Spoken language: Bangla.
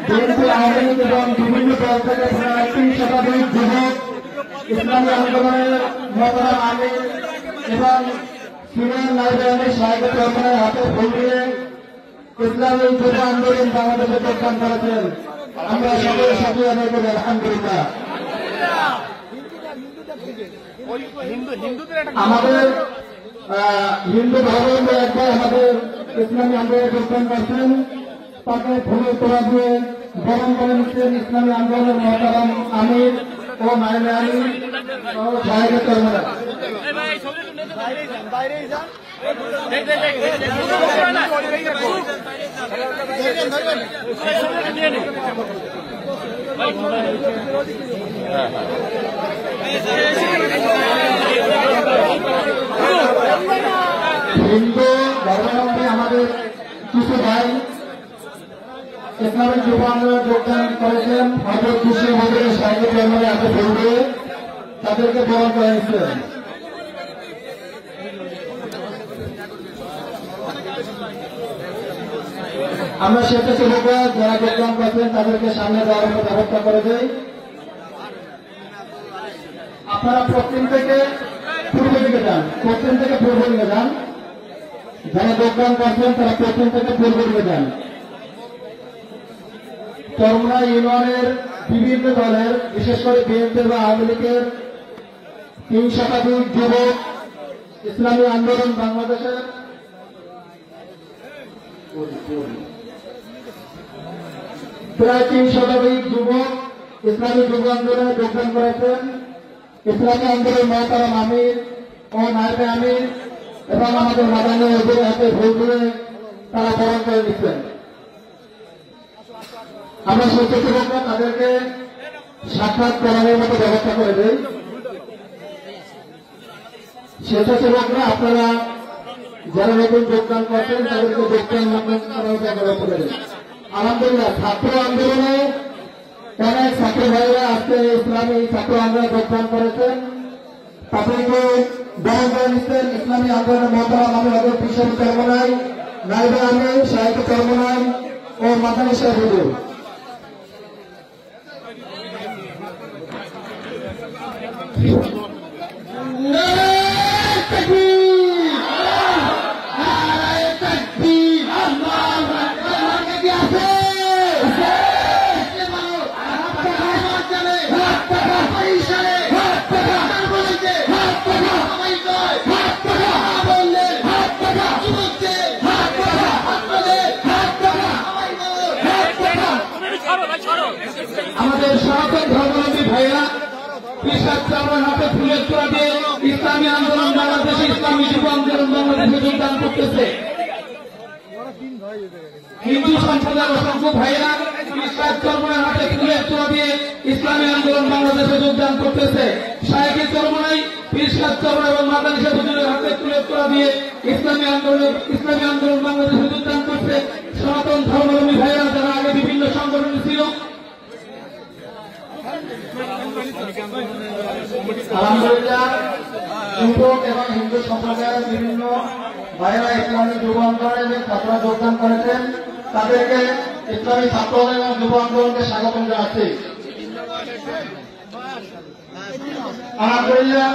বিএনপি আওয়ামী লীগ এবং বিভিন্ন দল থেকে প্রায় 3 শতাধিক যুবক ইসলামী আন্দোলনের মোহতারাম আমির এবং সিনিয়র নাইবের সাহেব চরমনের হাতে ফুল দিয়ে ইসলামী যুব আন্দোলন বাংলাদেশে যোগদান করেছেন। আমরা সকলের সাথে আদায় করি আলহামদুলিল্লাহ। আমাদের হিন্দু ধর্মের একবার আমাদের ইসলামী আন্দোলনে যোগদান করছেন, তাকে ফুলের তোড়া দিয়ে বরণ করে নিচ্ছেন ইসলামী আন্দোলনের মোহতারাম আমির ও নায়েবে আমির ও সাহেব চরমনের। হিন্দু ধর্মাবলম্বী আমাদের কিছু ভাই ইসলামিক যুব আন্দোলনে যোগদান করেছেন, হযরত খুশি মদিনা সাহেব চরমনে হাতে ফুল দিয়ে তাদেরকে বরণ করে নিচ্ছেন। আমরা স্বেচ্ছাসেবকরা যারা যোগদান করছেন তাদেরকে সামনে যাওয়ার মতো ব্যবস্থা করে দেই। আপনারা পশ্চিম থেকে পূর্ব দিকে যান, পশ্চিম থেকে পূর্ব দিকে যান। যারা যোগদান করছেন তারা পশ্চিম থেকে পূর্ব দিকে যান। চরমনা ইউনিয়নের বিভিন্ন দলের, বিশেষ করে বিএনপি বা আওয়ামী লীগের 3 শতাধিক যুবক ইসলামী আন্দোলন বাংলাদেশের প্রায় 3 শতাধিক যুবক ইসলামী যুব আন্দোলনে যোগদান করেছেন। ইসলামী আন্দোলন মোহতারাম আমির ও নায়েবে আমির এবং আমাদের মাদানী হুজুর হাতে ফুল দিয়ে তারা বরণ করে নিচ্ছেন। আমরা স্বেচ্ছাসেবকরা তাদেরকে সাক্ষাৎ করানোর মতো ব্যবস্থা করে দেই। স্বেচ্ছাসেবকরা আপনারা যারা নতুন যোগদান করছেন তাদেরকে যোগদান করার ব্যবস্থা করে দেন। আলহামদুলিল্লাহ, ছাত্র আন্দোলনে অনেক ছাত্র ভাইরা আজকে ইসলামী ছাত্র আন্দোলনে যোগদান করেছেন, তাদেরকে বরণ করে নিচ্ছেন ইসলামী আন্দোলনের মোহতারাম আমির হযরত খুশি চরমনাই, নায়েবে আমির সাহেব চরমনাই ও মাদানী সাহেব হুজুর। আমাদের সনাতন ধর্মাবলম্বী ভাইরা কৃষক চরমনের হাতে ফুলের তোড়া দিয়ে ইসলামী আন্দোলন বাংলাদেশে, ইসলামী যুব আন্দোলন বাংলাদেশে যোগদান করতেছে। হিন্দু সম্প্রদায়ের অসংখ্য ভাইরা কৃষক চরমনের হাতে ফুলের তোড়া দিয়ে ইসলামী আন্দোলন বাংলাদেশে যোগদান করতেছে। সাহেব চরমনাই, কৃষক চরমন এবং মাদানী সাহেব হুজুরের হাতে ফুলের তোড়া দিয়ে ইসলামী আন্দোলন বাংলাদেশে যোগদান করছে। সনাতন ধর্মাবলম্বী ভাইরা যারা আগে বিভিন্ন সংগঠনে ছিল, আলহামদুলিল্লাহ যুবক এবং হিন্দু সম্প্রদায়ের বিভিন্ন ভাইরা ইসলামী যুব আন্দোলনে যে ছাত্ররা যোগদান করেছেন তাদেরকে ইসলামী ছাত্র এবং যুব আন্দোলনকে স্বাগত জানাচ্ছি। আলহামদুলিল্লাহ।